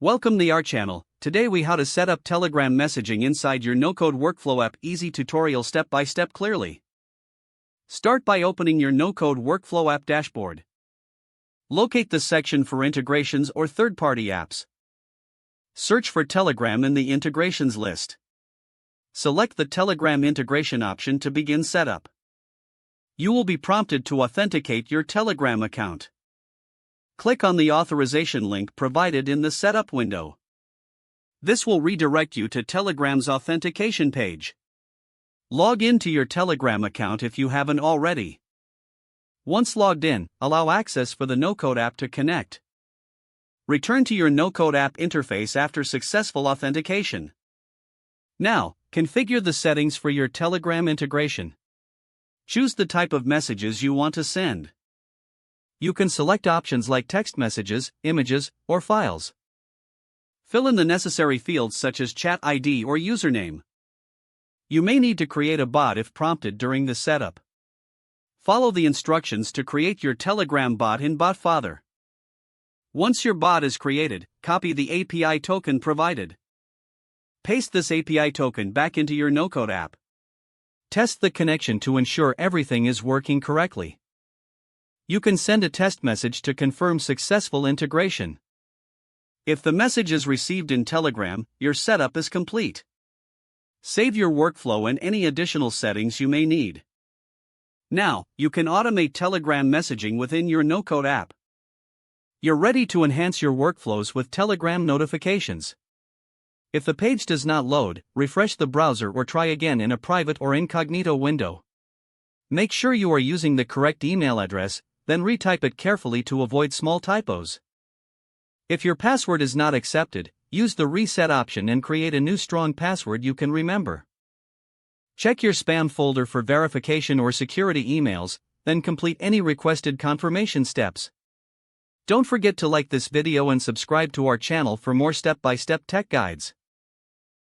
Welcome to our channel. Today we how to set up Telegram messaging inside your no-code workflow app. Easy tutorial step by step clearly. Start by opening your no-code workflow app dashboard. Locate the section for integrations or third-party apps. Search for Telegram in the integrations list. Select the Telegram integration option to begin setup. You will be prompted to authenticate your Telegram account. Click on the authorization link provided in the setup window. This will redirect you to Telegram's authentication page. Log into your Telegram account if you haven't already. Once logged in, allow access for the no-code app to connect. Return to your no-code app interface after successful authentication. Now, configure the settings for your Telegram integration. Choose the type of messages you want to send. You can select options like text messages, images, or files. Fill in the necessary fields such as chat ID or username. You may need to create a bot if prompted during the setup. Follow the instructions to create your Telegram bot in BotFather. Once your bot is created, copy the API token provided. Paste this API token back into your no-code app. Test the connection to ensure everything is working correctly. You can send a test message to confirm successful integration. If the message is received in Telegram, your setup is complete. Save your workflow and any additional settings you may need. Now, you can automate Telegram messaging within your no-code app. You're ready to enhance your workflows with Telegram notifications. If the page does not load, refresh the browser or try again in a private or incognito window. Make sure you are using the correct email address, then retype it carefully to avoid small typos. If your password is not accepted, use the reset option and create a new strong password you can remember. Check your spam folder for verification or security emails, then complete any requested confirmation steps. Don't forget to like this video and subscribe to our channel for more step-by-step tech guides.